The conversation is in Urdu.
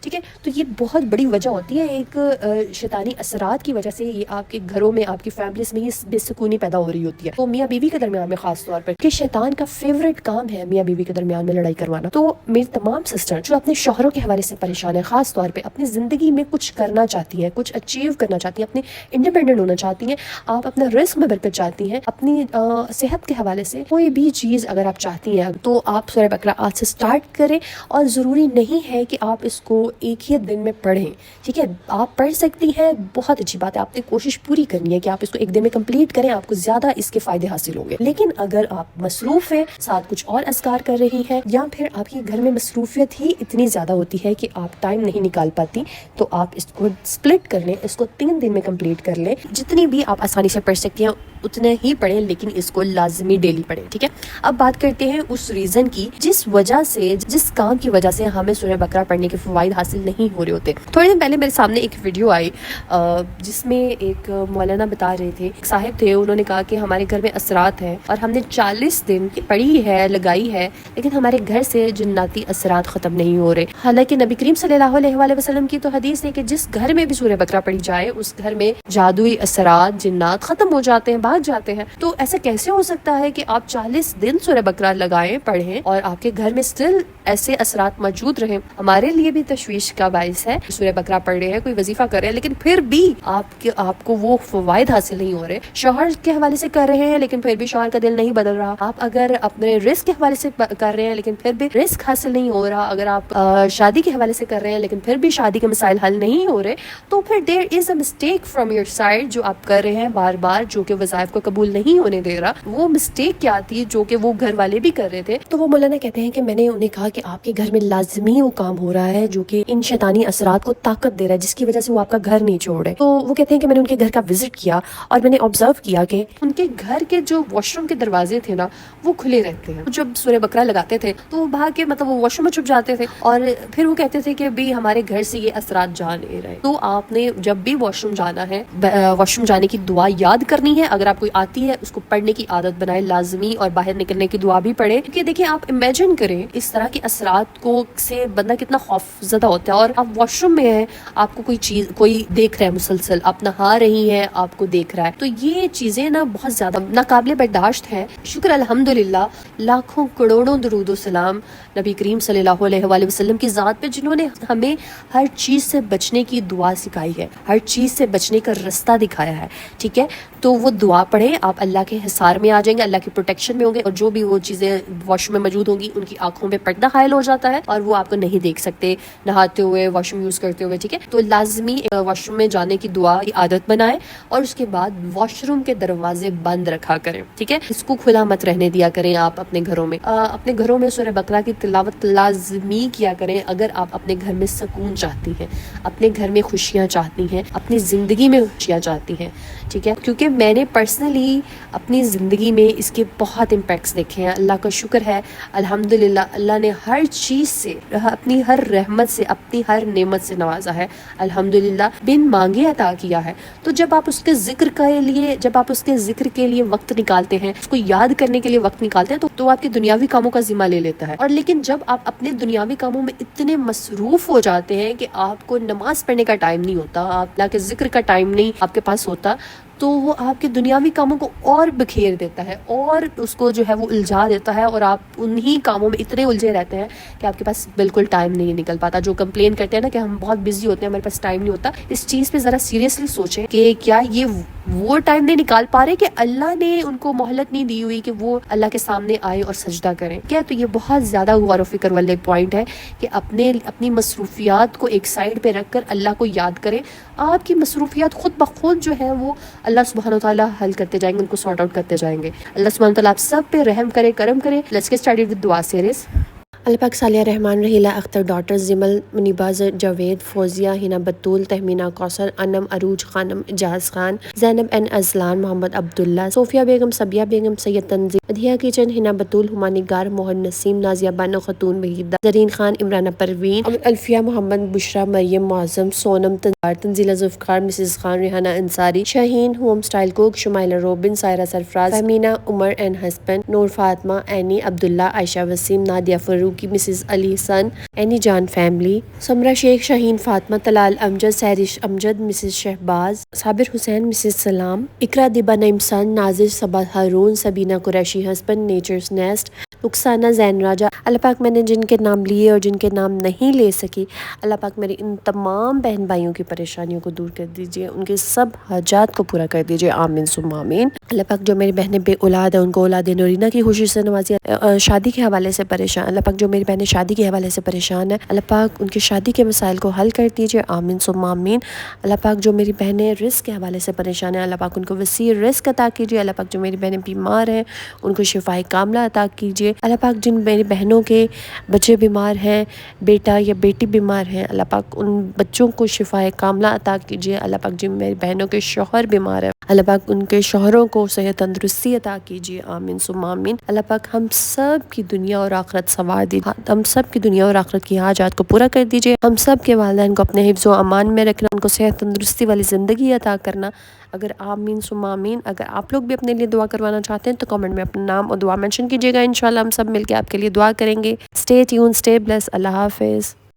ٹھیک ہے. تو یہ بہت بڑی وجہ ہوتی ہے ایک شیطانی اثرات کی وجہ سے یہ آپ کے گھروں میں آپ کی فیملیز میں یہ بے سکونی پیدا ہو رہی ہوتی ہے. تو میاں بیوی کے درمیان میں خاص طور پر کہ شیطان کا فیوریٹ کام ہے میاں بیوی کے درمیان میں لڑائی کروانا. تو میری تمام سسٹر جو اپنے شوہروں کے حوالے سے پریشان ہے، خاص طور پہ اپنی زندگی میں کچھ کرنا چاہتی ہیں، کچھ اچیو کرنا چاہتی ہیں، اپنے انڈیپینڈنٹ ہونا چاہتی ہیں، آپ اپنا رزق میں برکت چاہتی ہیں، اپنی صحت کے حوالے سے کوئی بھی چیز اگر آپ چاہتی ہیں تو آپ سورہ بقرہ آج سے سٹارٹ کریں. اور ضروری نہیں ہے کہ آپ اس کو ایک ہی دن میں پڑھیں، ٹھیک ہے. آپ پڑھ سکتی ہیں، بہت اچھی بات ہے. آپ نے کوشش پوری کرنی ہے کہ آپ اس کو ایک دن میں کمپلیٹ کریں، آپ کو زیادہ اس کے فائدے حاصل ہوں گے. لیکن اگر آپ مصروف ہیں، ساتھ کچھ اور اذکار کر رہی ہیں، یا پھر آپ کے گھر میں مصروفیت ہی اتنی زیادہ ہوتی ہے کہ آپ ٹائم نہیں نکال پاتی، تو آپ اس کو سپلٹ کر لیں، اس کو 3 دن میں کمپلیٹ کر لیں. جتنی بھی آپ آسانی سے پڑھ سکتی ہیں اتنے ہی پڑھیں، لیکن اس کو لازمی ڈیلی پڑھیں، ٹھیک ہے. اب بات کرتے ہیں اس ریزن کی جس وجہ سے، جس کام کی وجہ سے ہمیں سورہ بقرہ پڑھنے کے فوائد حاصل نہیں ہو رہے ہوتے. تھوڑے دن پہلے میرے سامنے ایک ویڈیو آئی جس میں ایک مولانا بتا رہے تھے، ایک صاحب تھے، انہوں نے کہا کہ ہمارے گھر میں اثرات ہیں اور ہم نے 40 دن پڑھی ہے، لگائی ہے، لیکن ہمارے گھر سے جناتی اثرات ختم نہیں ہو رہے. حالانکہ نبی کریم صلی اللہ علیہ وآلہ وسلم کی تو حدیث ہے کہ جس گھر میں بھی سورہ بقرہ پڑھی جائے اس گھر میں جادوئی اثرات، جنات ختم ہو جاتے ہیں، بھاگ جاتے ہیں. تو ایسا کیسے ہو سکتا ہے کہ آپ 40 دن سورہ بقرہ لگائیں، پڑھیں اور آپ کے گھر میں سٹل ایسے اثرات موجود رہیں؟ ہمارے لیے بھی تشویش کا باعث ہے. سورہ بقرہ پڑھ رہے ہیں، کوئی وظیفہ کر رہے ہیں، لیکن پھر بھی آپ کو وہ فوائد حاصل نہیں ہو رہے. شوہر کے حوالے سے کر رہے ہیں لیکن پھر بھی شوہر کا دل نہیں بدل رہا. آپ اگر اپنے رزق کے حوالے سے کر رہے ہیں لیکن پھر بھی رزق حاصل نہیں ہو رہا. اگر آپ شادی کے حوالے سے کر رہے ہیں لیکن پھر بھی شادی کے مسائل حل نہیں ہو رہے، تو پھر there is a mistake from your side جو آپ کر رہے ہیں بار بار، جو کہ وظائف کو قبول نہیں ہونے دے رہا. وہ مسٹیک کیا تھی جو کہ وہ گھر والے بھی کر رہے تھے؟ تو وہ مولانا کہتے ہیں کہ میں نے انہیں کہا کہ آپ کے گھر میں لازمی وہ کام ہو رہا ہے جو کہ ان شیطانی اثرات کو طاقت دے رہا ہے، جس کی وجہ سے وہ آپ کا گھر نہیں چھوڑ رہے. تو وہ کہتے ہیں کہ میں نے ان کے گھر کا وزٹ کیا اور میں نے آبزرو کیا کہ ان کے گھر کے جو واش روم کے دروازے تھے نا وہ کھلے رہتے ہیں. جب سورہ بقرہ لگاتے تھے تو وہ بھاگ کے مطلب وہ واش روم میں چھپ جاتے تھے، اور پھر وہ کہتے تھے کہ بھی ہمارے گھر سے یہ اثرات جا نہیں رہے. تو آپ نے جب بھی واش روم جانا ہے، واش روم جانے کی دعا یاد کرنی ہے. اگر آپ کوئی آتی ہے اس کو پڑھنے کی عادت بنائے لازمی، اور باہر نکلنے کی دعا بھی پڑھے. کیونکہ دیکھیں آپ امیجن کریں اس طرح کے اثرات کو سے بندہ کتنا خوف زدہ ہوتا ہے. اور آپ واش روم میں ہیں، آپ کو کوئی دیکھ رہا ہے، مسلسل آپ نہا رہی ہیں، آپ کو دیکھ رہا ہے. تو یہ چیزیں نا بہت زیادہ ناقابل برداشت ہے. شکر الحمدللہ، لاکھوں کروڑوں درود و سلام نبی کریم صلی اللہ علیہ وآلہ وسلم کی ذات پہ، جنہوں نے ہمیں ہر چیز سے بچنے کی دعا سکھائی ہے، ہر چیز سے بچنے کا رستہ دکھایا ہے، ٹھیک ہے. تو وہ دعا پڑھیں، آپ اللہ کے حصار میں آ جائیں گے، اللہ کی پروٹیکشن میں ہوں گے، اور جو بھی وہ چیزیں واش روم میں موجود ہوں گی ان کی آنکھوں میں پردہ حائل ہو جاتا ہے اور وہ آپ کو نہیں دیکھ سکتے نہاتے ہوئے، واش روم یوز کرتے ہوئے، ٹھیک ہے. تو لازمی واش روم میں جانے کی دعا کی عادت بنائیں، اور اس کے بعد واش روم کے دروازے بند رکھا کریں، ٹھیک ہے. اس کو کھلا مت رہنے دیا کریں. آپ اپنے گھروں میں سورہ بقرہ کی تلاوت لازمی کیا کریں اگر آپ اپنے گھر میں سکون چاہتی ہیں، اپنے گھر میں خوشیاں چاہتی ہیں، اپنی زندگی میں خوشیاں چاہتی ہیں، ٹھیک ہے. کیونکہ میں نے پرسنلی اپنی زندگی میں اس کے بہت امپیکٹس دیکھے ہیں. اللہ کا شکر ہے، الحمدللہ، اللہ نے ہر چیز سے، اپنی ہر رحمت سے، اپنی ہر نعمت سے نوازا ہے، الحمدللہ، بن مانگے عطا کیا ہے. تو جب آپ اس کے ذکر کے لیے وقت نکالتے ہیں، اس کو یاد کرنے کے لیے وقت نکالتے ہیں، تو آپ کے دنیاوی کاموں کا ذمہ لے لیتا ہے. اور لیکن جب آپ اپنے دنیاوی کاموں میں اتنے مصروف ہو جاتے ہیں کہ آپ کو نماز پڑھنے کا ٹائم نہیں ہوتا، آپ اللہ کے ذکر کا ٹائم نہیں آپ کے پاس ہوتا، تو وہ آپ کے دنیاوی کاموں کو اور بکھیر دیتا ہے اور اس کو جو ہے وہ الجھا دیتا ہے، اور آپ انہی کاموں میں اتنے الجھے رہتے ہیں کہ آپ کے پاس بالکل ٹائم نہیں نکل پاتا. جو کمپلین کرتے ہیں نا کہ ہم بہت بزی ہوتے ہیں، ہمارے پاس ٹائم نہیں ہوتا، اس چیز پہ ذرا سیریسلی سوچیں کہ کیا یہ وہ ٹائم نہیں نکال پا رہے کہ اللہ نے ان کو مہلت نہیں دی ہوئی کہ وہ اللہ کے سامنے آئے اور سجدہ کریں کیا؟ تو یہ بہت زیادہ غور و فکر والے پوائنٹ ہے کہ اپنی مصروفیات کو ایک سائڈ پہ رکھ کر اللہ کو یاد کریں. آپ کی مصروفیات خود بخود جو ہے وہ اللہ سبحانہ و تعالیٰ حل کرتے جائیں گے، ان کو سارٹ آؤٹ کرتے جائیں گے. اللہ سبحانہ و تعالیٰ آپ سب پہ رحم کرے، کرم کرے. لیٹس گیٹ اسٹارٹڈ ود دعا سیریز. اللہ پاک صالحہ رحمان رحیلہ اختر ڈاٹر زمل منیباز جاوید فوزیہ ہنا بطول تہمینہ کوثر انم عروج خانم اجاز خان زینب این ازلان محمد عبداللہ صوفیہ بیگم سبیہ بیگم سید تنزیم مدیحہ کچن ہنا بطول ہما نگار موہن نسیم نازیہ بانو خاتون وحیدہ زرین خان عمرانہ پروین الفیہ محمد Bushra Maryam Moazzam Sonam Tanzeela Zulfiqar Mrs Khan Rehana Ansari Shaheen home style cook Shumaila Rubin Saira Sarfaraz Fahmina Umar and husband Noor Fatima Annie Abdullah Ayesha Waseem Nadia Farooq کی Mrs Ali son Annie John family, Samra Sheikh, Shaheen Fatima, Talal Amjad, Sehrish Amjad, Mrs Shahbaz, Sabir Hussain, Mrs Salam, Iqra دبا Naeem son, Nazish Saba Haroon, Sabina Qureshi husband, nature's nest, Rukhsana Zain Raja. Allah پاک میں نے جن کے نام لیے اور جن کے نام نہیں لے سکی، اللہ پاک میری ان تمام بہن بھائیوں کی پریشانیوں کو دور کر دیجئے، ان کے سب حاجات کو پورا کر دیجئے، آمین ثم آمین۔ اللہ پاک جو میری بہنیں بے اولاد ہیں ان کو اولاد نورینہ کی خوشی سے نوازیے، شادی کے حوالے سے پریشان، اللہ پاک جو میری بہنیں شادی کے حوالے سے پریشان ہیں، اللہ پاک ان کی شادی کے مسائل کو حل کر دیجئے، آمین ثم آمین۔ اللہ پاک جو میری بہنیں رزق کے حوالے سے پریشان ہیں، اللہ پاک ان کو وسیع رزق عطا کیجئے، اللہ پاک جو میری بہنیں بیمار ہیں ان کو شفائے کاملہ عطا کیجئے، اللہ پاک جن میری بہنوں کے بچے بیمار ہیں، بیٹا یا بیٹی بیمار ہیں، اللہ پاک ان بچوں کو شفائے کاملہ عطا کیجئے، اللہ پاک جن میری بہنوں کے شوہر بیمار ہیں، اللہ پاک ان کے شوہروں کو صحت تندرستی عطا کیجئے، آمین ثم آمین۔ اللہ پاک ہم سب کی دنیا اور آخرت سنوار دیجئے، ہم سب کی دنیا اور آخرت کی حاجات کو پورا کر دیجئے، ہم سب کے والدین کو اپنے حفظ و امان میں رکھنا، ان کو صحت تندرستی والی زندگی عطا کرنا، اگر آمین ثم آمین۔ اگر آپ لوگ بھی اپنے لیے دعا کروانا چاہتے ہیں تو کامنٹ میں اپنا نام اور دعا منشن کیجئے گا، انشاءاللہ ہم سب مل کے آپ کے لیے دعا کریں گے۔ اسٹے ٹیون، اسٹے بلیس، اللہ حافظ۔